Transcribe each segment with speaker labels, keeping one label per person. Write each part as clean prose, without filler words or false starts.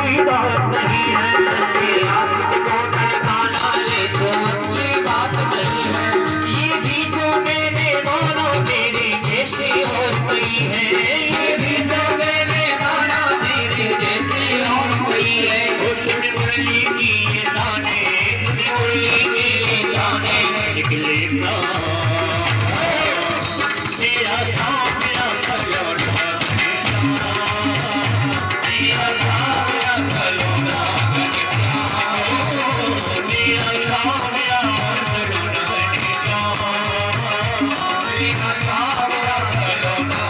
Speaker 1: अच्छी बात नहीं है। आशिक को धड़काना ले तो अच्छी बात नहीं है। ये भी तो मैंने माना तेरे जैसे और कोई है। ये भी तो मैंने माना तेरे जैसे और कोई है। उसमें मुरली की ये ताने, उसमें मुरली के ये ताने निकले ना। तेरा सामना सलोना तेरा सामना सलोना तेरा सामना सलोना तेरा सामना सलोना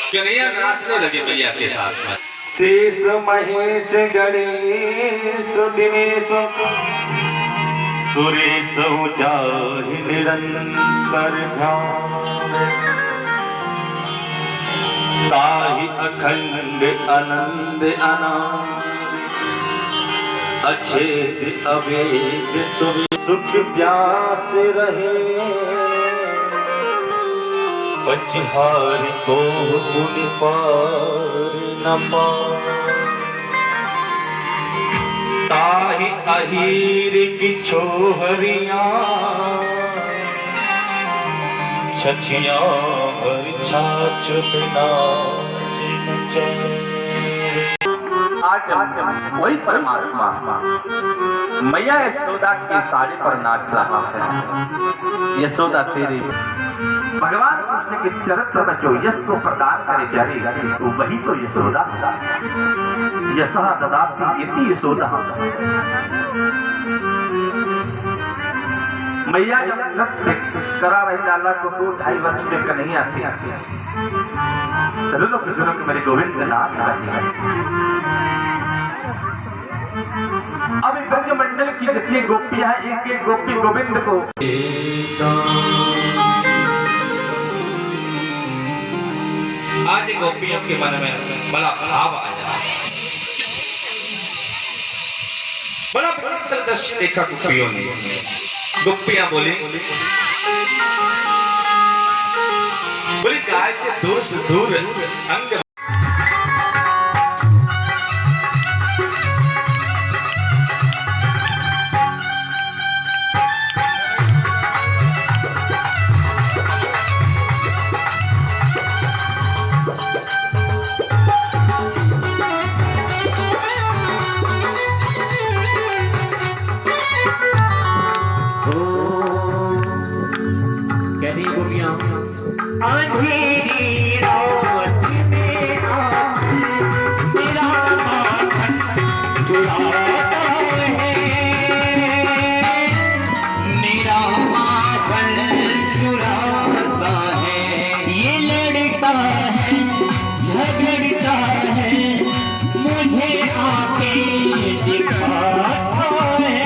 Speaker 2: कन्हैया नाचने लगे मैया के साथ में।
Speaker 1: शेष महेश गणेश दिनेश सुरेश जाहि निरंतर ध्यान ताहि अखंड आनंद आनंद अछेद अभेद सुख प्यास रहे पचिहारी को पुनि पार न पाए ताहि अहीर की छोहरियां छछियां भर छाछ बिना जिन जाए।
Speaker 3: आज वही परमात्मा मैया यशोदा के साड़े पर नाच रहा है। यशोदा तेरे भगवान कृष्ण के चरित्र में जो यश को प्रदान करे जाएगा तो वही तो यशोदा। यशः ददाति इति यशोदा। मैया जब नृत्य करा रही लाला को 2-2.5 वर्ष में कन्हैया थे। चलो बुजुर्ग मेरे गोविंद नाच रहे हैं। अब ब्रज मंडल की जितनी गोपियां हैं एक एक गोपी गोविंद को
Speaker 2: आज गोपियों के मन में बड़ा भाव आया, बड़ा विचित्र दृश्य देखा गोपियों ने। गोपियां बोली गाय से दूर अंग
Speaker 1: अंधेरी रात में मेरा माखन चुराता है, मेरा माखन चुराता है। ये लड़का है झगड़ता है, मुझे आके दिखाता है।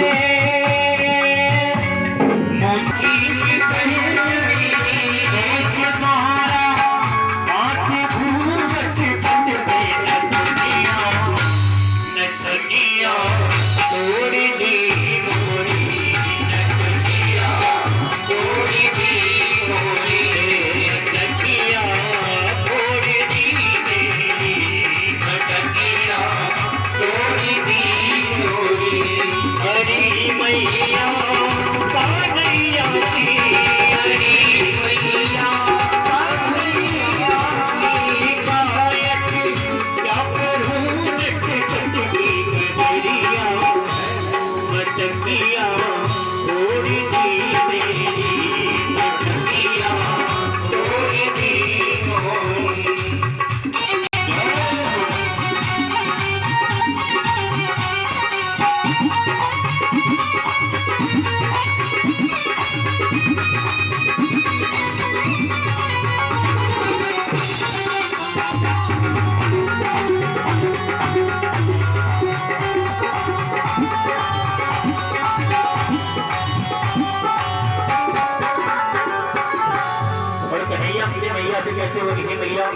Speaker 1: कहते हो कि भैया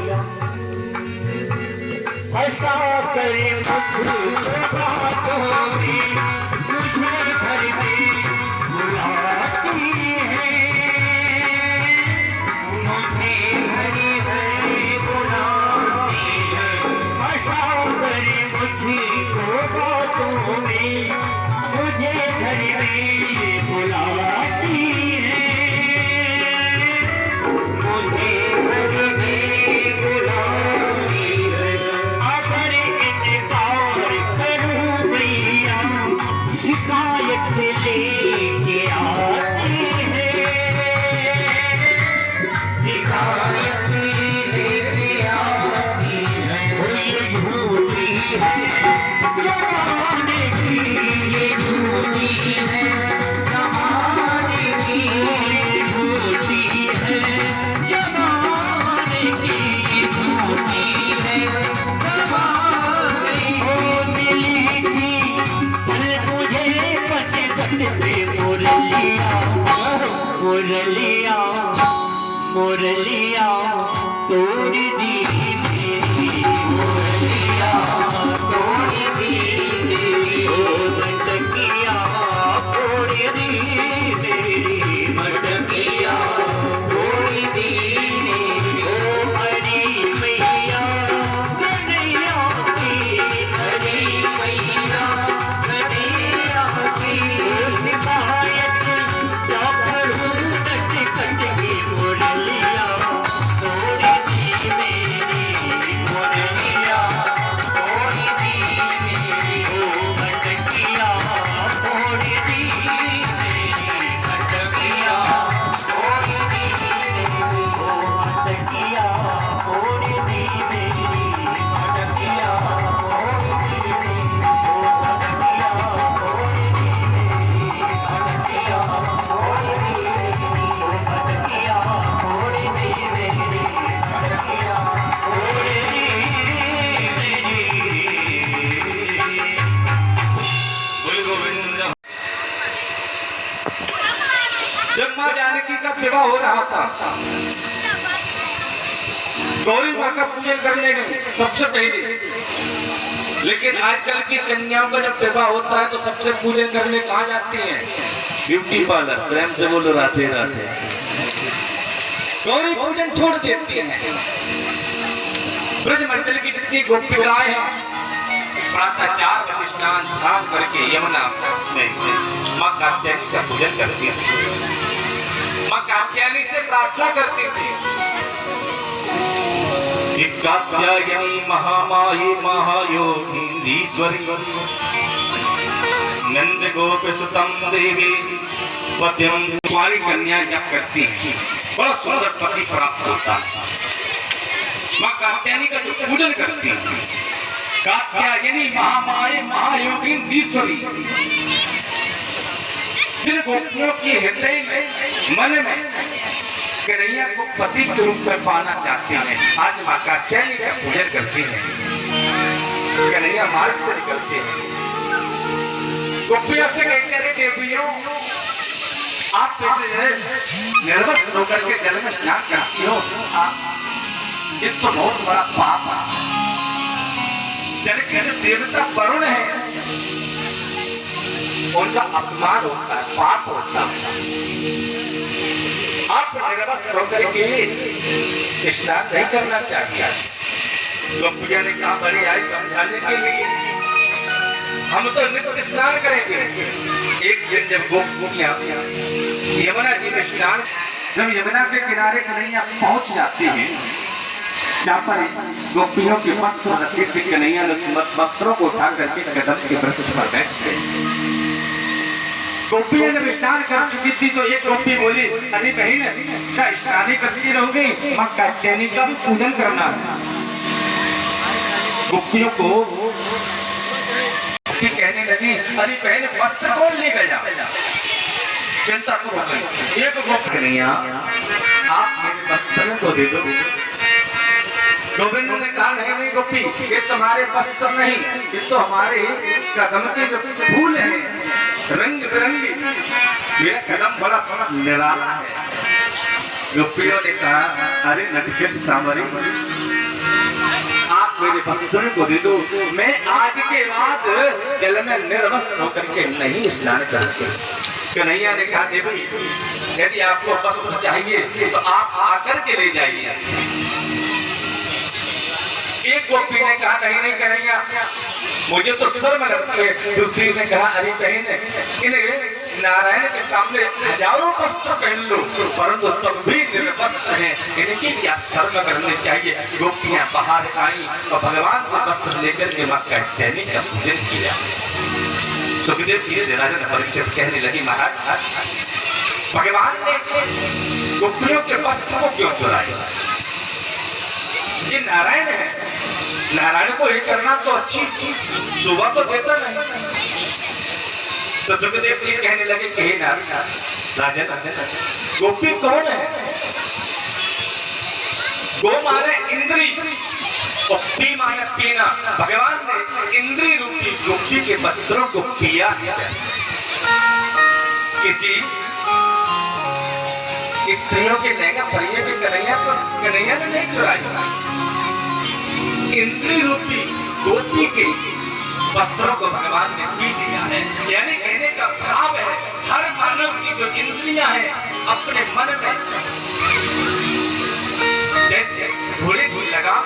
Speaker 1: ऐसा करे मुझे बातों में मुझे घर में बुलाती है, मुझे घर में बुलाती है। ऐसा करे मुझे बातों में मुझे घर में बुलाती है, मुझे शिकायत लेके आती है, शिकायत लेके आती है। ये झूठी है जमाने की, ये झूठी है ज़माने की, ये झूठी है जमाने की, ये झूठी है ज़माने की। मुरलिया मुरलिया तोड़ दी मेरी, मुरलिया तोड़ दी मेरी, ओ मटकिया तोड़ दी मेरी, मटकिया तोड़ दी मेरी। ओ हरी मैया कन्हैया की, हरी मैया कन्हैया की, शिकायत मुरलिया तोड़ दी मेरी, मुरलिया तोड़ दी मेरी, ओ मटकिया तोड़ दी मेरी, मटकिया तोड़ दी मेरी, ओ मटकिया तोड़ दी मेरी, मटकिया तोड़ दी मेरी, ओ मटकिया तोड़ दी मेरी, मटकिया तोड़ दी
Speaker 2: जब मां जानकी का विवाह हो रहा था, गौरी माँ का पूजन करने गए सबसे पहले। लेकिन आजकल की कन्याओं का जब विवाह होता है तो सबसे पूजन करने कहाँ जाती हैं? Beauty parlour. प्रेम से बोलो राधे राधे। गौरी पूजन छोड़ देती हैं। ब्रजमंडल की जितनी गोपिकाएं हैं प्रातः 4 बजे स्नान धाम करके यमुना में माँ कात्यायनी का पूजन करती थी। माँ कात्यायनी से प्रार्थना करती थी कि कात्यायनी महामाये महायोगीश्वरी नंद गोप सुतम देवी पद्यम। कुंवारी कन्या जब करती हैं बड़ा सुंदर पति प्राप्त होता है। माँ कात्यायनी का जो पूजन करती है, कात्यायनी महामाये महायोगीश्वरी, जिन गोपियों के हृदय में मन में कन्हैया को पति के रूप में पाना चाहते हैं, आज माँ कात्यायनी का पूजन करती हैं। कन्हैया मार्ग से निकलते हैं, गोपियों से कहते हैं देवियों आप कैसे निर्वस्त्र होकर के जल में स्नान करती हो? ये तो बहुत बड़ा पाप है। जल के देवता वरुण है, उनका अपमान होता है, पाप होता है। आप निर्वस्त्र होकर के स्नान नहीं करना चाहिए। गोपिया ने कहा बड़े आए समझाने के लिए, हम तो नित्य स्नान करेंगे। एक दिन जब गोपियां यमुना जी में स्नान, जब यमुना के किनारे कन्हैया पहुंच जाते हैं, जहाँ पर गोपियों के वस्त्र रखे थे, कन्हैया ने वस्त्रों को उठा करके कदम के वृक्ष पर बैठ गए। गोपियां जब स्नान कर चुकी थी तो एक गोपी बोली, अरे बहन क्या स्नान करती रहोगी? माँ कात्यायनी का भी पूजन करना है। गोपियों को कहने लगी, अरे बहन वस्त्र कौन ले गया? चिंता तो हो गई। एक गोप कन्हैया आप मेरे वस्त्र को दे दो। गोविंद ने कहा नहीं गोपी, ये तुम्हारे वस्त्र नहीं, ये तो हमारे कदम के जो फूल हैं रंग बिरंगे, मेरा कदम बड़ा निराला है। गोपियों ने कहा अरे नटखट सांवरी, आप मेरे वस्त्र को दे दो, मैं आज के बाद जल में निर्वस्त्र होकर के नहीं स्नान करती। कन्हैया ने कहा देवी यदि आपको वस्त्र चाहिए तो आप आकर के ले जाइए। एक गोपी ने कहा नहीं कन्हैया मुझे तो शर्म लगती है। दूसरी ने कहा अरे बहन इन्हें नारायण के सामने हजारों वस्त्र पहन लो, परंतु तब भी निर्वस्त्र हैं, इनकी क्या शर्म करनी चाहिए। गोपियां बाहर आई और भगवान से वस्त्र लेकर के माँ कात्यायनी का पूजन किया। सुखदेव जी से राजा परीक्षित कहने लगी, महाराज भगवान ने गोपियों के वस्त्र को क्यों चुराया? ये नारायण है, नारायण को ये करना तो अच्छी शोभा तो देता नहीं। तो सुखदेव जी कहने लगे कि हे राजन गोपी कौन है? गो माने इंद्री और पी माने पीना। भगवान ने इंद्री रूपी गोपी के वस्त्रों को पिया है। किसी स्त्रियों के लहंगा परिये के कन्हैया ने नहीं चुराया, इंद्री रूपी गोपी के वस्त्रों को भगवान ने पी लिया है। यानी कहने का भाव है हर मानव की जो इंद्रियां हैं अपने मन में जैसे घोड़े धूल लगा,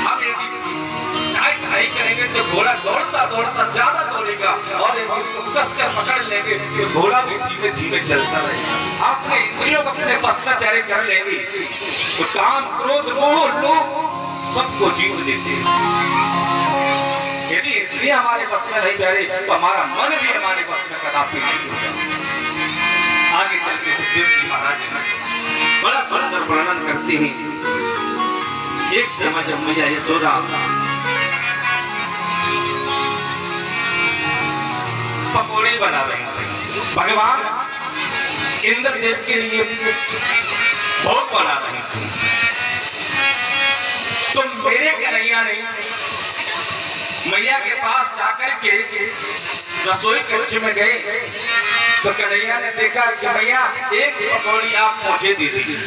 Speaker 2: हम यदि ढाई करेंगे तो घोड़ा दौड़ता दौड़ता ज्यादा दौड़ेगा, और यदि उसको कसकर पकड़ लेंगे तो घोड़ा भी धीमे धीमे चलता रहेगा। अपने इंद्रियों को अपने वश में प्यारे कर लेंगे तो काम क्रोध मोह लोभ सबको जीत देते हैं। यदि इंद्रियां हमारे वश में नहीं प्यारे तो हमारा मन भी हमारे वश में कदापि नहीं होगा। आगे चल के सुखदेव जी महाराज बड़ा सुंदर वर्णन करते हैं। एक समय जब मैया यशोदा पकौड़ी बना रही थी, भगवान इंद्रदेव के लिए भोग बना रही थी, तो मेरे कन्हैया ने मैया के पास जाकर के रसोई कक्ष में गए तो कन्हैया ने देखा कि मैया एक पकौड़ी आप मुझे दे दीजिए।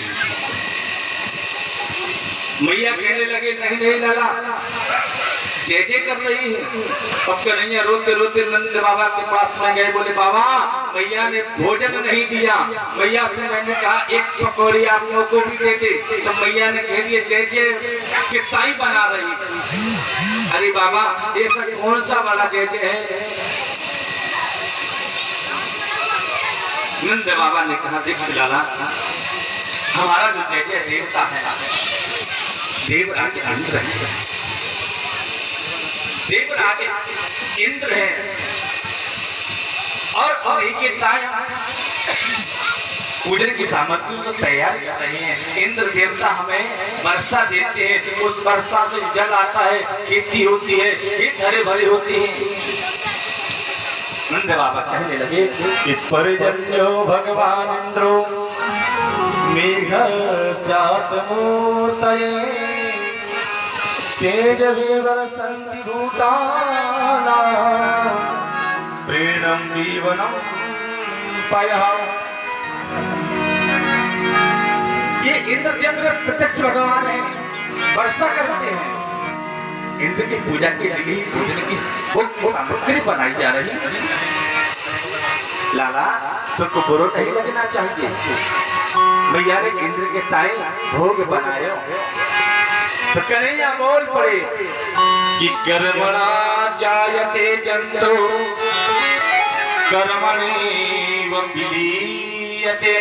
Speaker 2: मैया कहने लगे नहीं नहीं लाला, जय जय कर रही है। अब कन्हैया रोते रोते नंद बाबा के पास में गए, बोले बाबा मैया ने भोजन नहीं दिया, मैया से मैंने कहा एक पकौड़ी आप लोगों को भी दे दे, तो मैया ने कह दिया जय जय कितना ही बना रही। अरे बाबा ऐसा कौन सा वाला जय जय है? नंद बाबा ने कहा देख लाला, हमारा जो जय जय देवता है, देवराज इंद्र है, देवराज इंद्र है, और उन्हीं के ताय पूजन की सामग्री को तैयार कर रहे हैं। इंद्र देवता हमें वर्षा देते हैं, उस वर्षा से जल आता है, खेती होती है, खेत हरे भरे होते हैं। नंद बाबा कहने लगे कि पर्जन्यो भगवान इंद्रो मेघश्चात मूर्तये तेज विवर्षन्ति भूतानां प्रेरणं जीवनं पयः। ये इंद्र देव प्रत्यक्ष भगवान है, वर्षा करते हैं। इंद्र की पूजा के लिए भोजन की सामग्री बनाई जा रही है। लाला तुमको बुरा नहीं लगना चाहिए, मैया ने इंद्र के ताई भोग बनाए। तो कन्हैया बोल पड़े कि कर्मणा जायते जंतु कर्मणैव विलीयते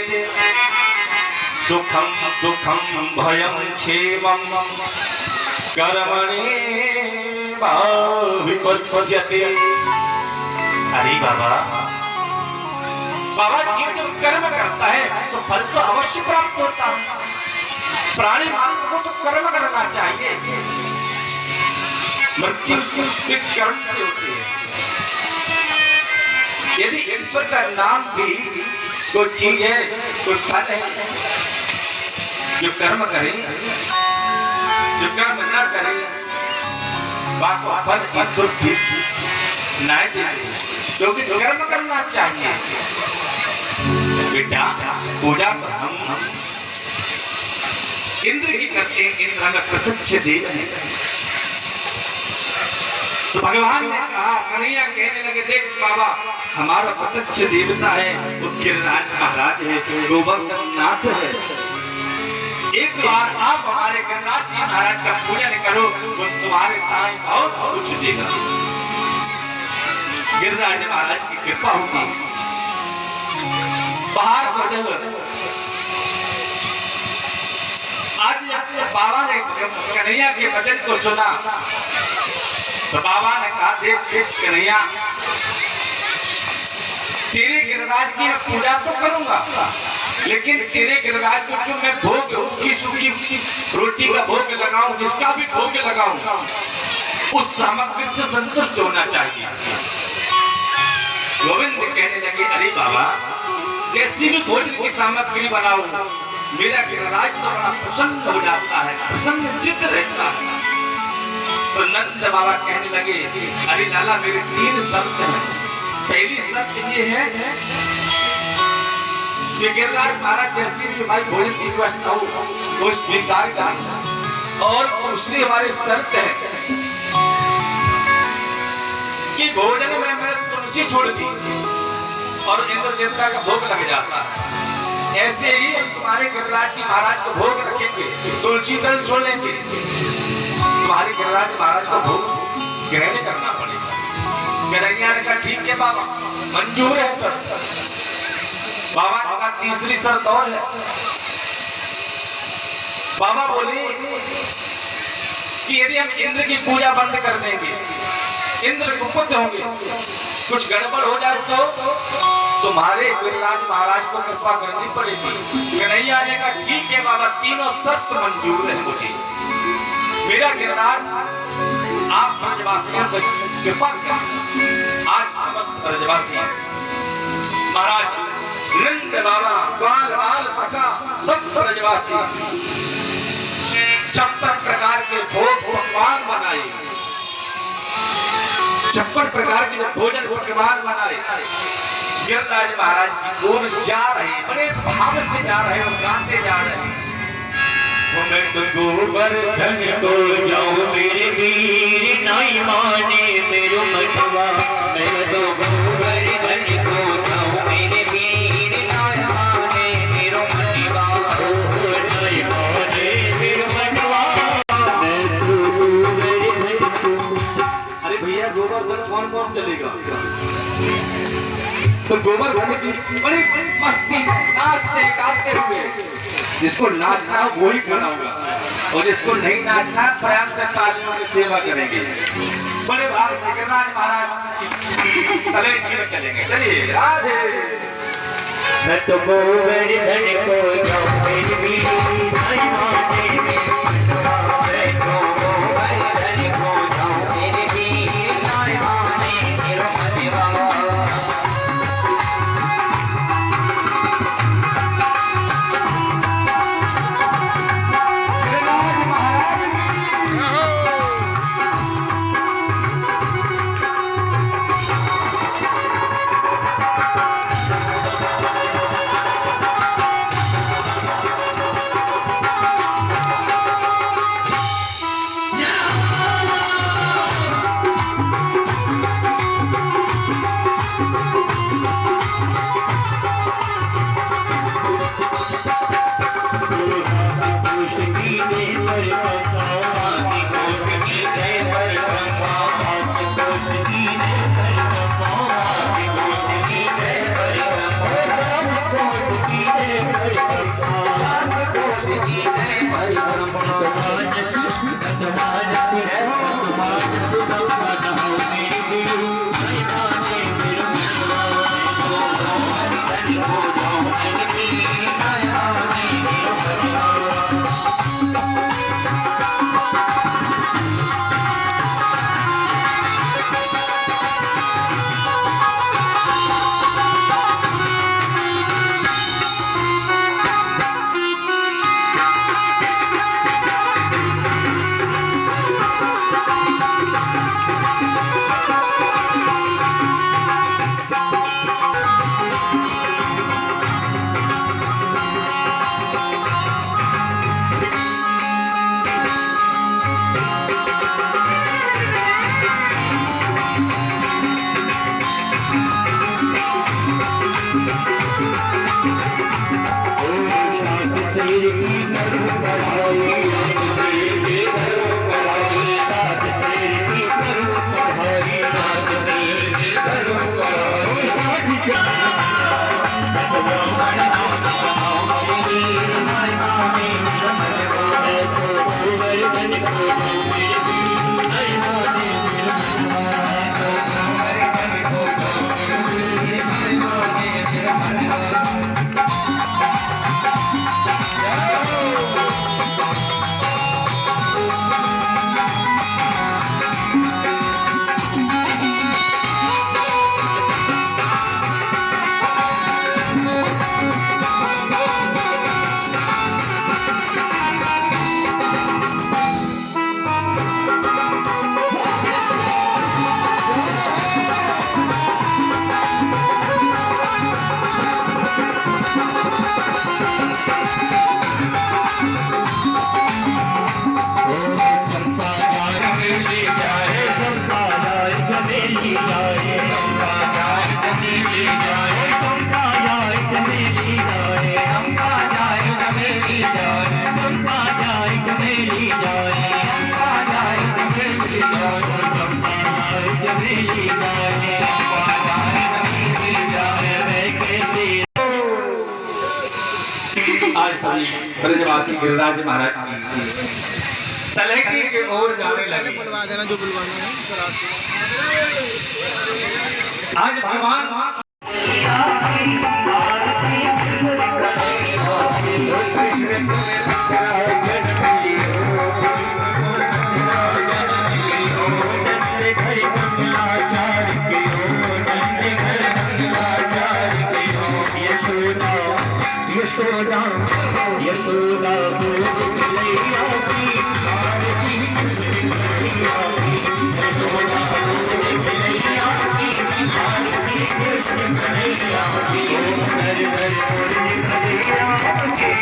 Speaker 2: सुखम दुखम भयं क्षेमं कर्मणैव विपद्यते। अरे बाबा, बाबा जीव जब कर्म करता है तो फल तो अवश्य प्राप्त होता है। प्राणी मात्र को तो कर्म करना चाहिए, मृत्यु कर्म से होती है। यदि ईश्वर का नाम भी कोई चीज है, कोई फल है, जो कर्म करे, जो कर्म न करे, बाकी फल ईश्वर भी न दे, क्योंकि कर्म करना चाहिए। बेटा पूजा तो हम इंद्र की करते हैं, इंद्र हमें प्रत्यक्ष देव है। तो भगवान ने कहा, कन्हैया कहने लगे देख बाबा, हमारा प्रत्यक्ष देवता है वो गिरिराज महाराज है, गोवर्धन नाथ है। एक बार आप हमारे गिरिराज जी महाराज का पूजन करो, वो तुम्हारे ताई बहुत कुछ देगा। गिरिराज महाराज की कृपा होगी। बाहर को जब आज बाबा ने कन्हैया के वचन को सुना, तो बाबा ने कहा देख देख कन्हैया, तेरे गिरिराज की मैं पूजा तो करूंगा, लेकिन तेरे गिरिराज को जो मैं भोग की सूखी रोटी का भोग लगाऊं, जिसका भी भोग लगाऊं, उस सामग्री से संतुष्ट होना चाहिए। गोविंद कहने लगे अरे बाबा, जैसी भी भोजन की सामग्री बनाओ, मेरा गिरिराज तो बड़ा प्रसन्न हो जाता है, प्रसन्न चित्त रहता है। तो नंद बाबा कहने लगे अरे लाला, मेरे 3 शर्त हैं। पहली शर्त ये है कि गिरिराज महाराज जैसी भी भाई भोजन की व्यवस्था हो वो स्वीकार करें। और दूसरी हमारी शर्त है कि भोजन में मैंने तुलसी छोड़ दी और इंद्र देवता का भोग लग जाता है, ऐसे ही हम तुम्हारे गिरिराज जी महाराज को भोग रखेंगे, तुलसी दल छोड़ेंगे, तुम्हारे गिरिराज महाराज को भोग ग्रहण करना पड़ेगा। कन्हैया ने कहा ठीक है बाबा, मंजूर है सर। बाबा ने कहा तीसरी शर्त और है। बाबा बोले कि यदि हम इंद्र की पूजा बंद कर देंगे, इंद्र कुपित होंगे, कुछ गड़बड़ हो जाए तो तुम्हारे गिरिराज महाराज को कृपा करनी पड़ेगी। कन्हैया ने कहा ठीक है बाबा, तीनों शर्त मंजूर है मुझे। मेरा गिरिराज आप ब्रजवासियों पर कृपा करें। आज समस्त ब्रजवासी महाराज नंद बाबा, ग्वाल बाल सखा सब ब्रजवासी 56 प्रकार के भोग पकवान बनाए, 56 प्रकार के भोजन पकवान बनाए। गिरिराज महाराज की ओर जा रहे, बड़े भाव से जा रहे और गाते जा रहे। मैं तो गोवर्धन
Speaker 1: को जाऊं मेरे वीर नाई माने मेरो मटवा मैं तो गोवर्धन को जाऊं मेरे वीर नाई माने मेरो मटवा नाई माने मेरो मटवा मैं तो गोवर्धन को।
Speaker 2: अरे भैया गोवर्धन कौन कौन चलेगा? तो गोवर्धन की बड़ी मस्ती नाचते गाते हुए जिसको नाचना हो वही खड़ा होगा और जिसको नहीं नाचना प्रेम से तालियों की सेवा करेंगे। बड़े भाग से गिरिराज महाराज की तलेठी में चलेंगे। चलिए राधे।
Speaker 1: मैं तो गोवर्धन को जाऊं मेरे वीर नाई माने मेरो मटवा मैं तो गोवर्धन को जाऊं मेरे वीर नाई माने मेरो मटवा।
Speaker 2: आज सभी ब्रजवासी गिरिराज महाराज की तलेटी के ओर जाने लगे। आज भगवान
Speaker 1: यशोदा
Speaker 4: Hare Hare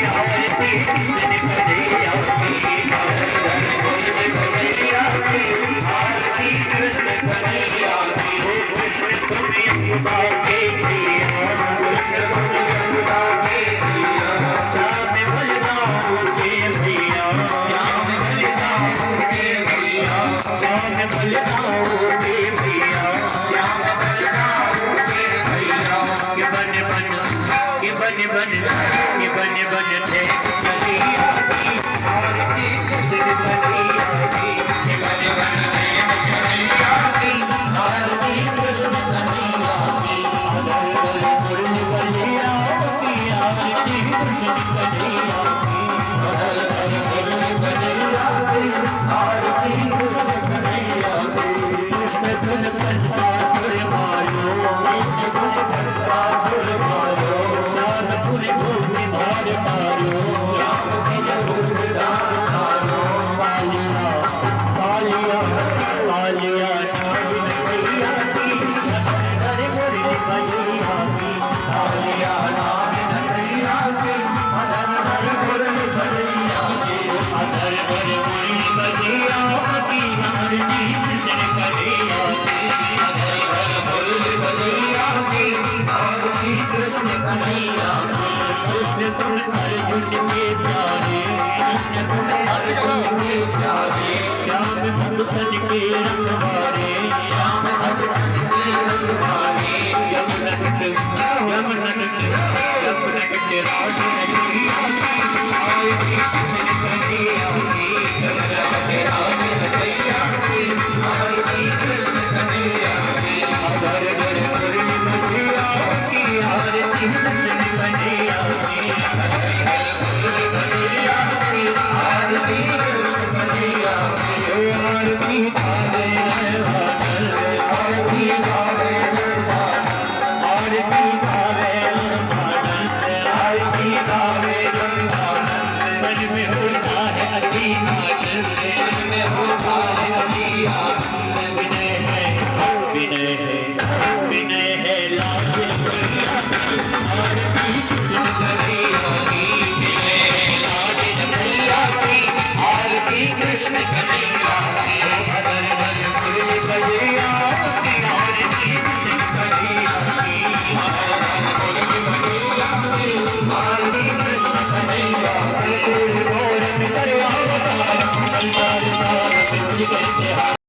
Speaker 1: विनय है लाज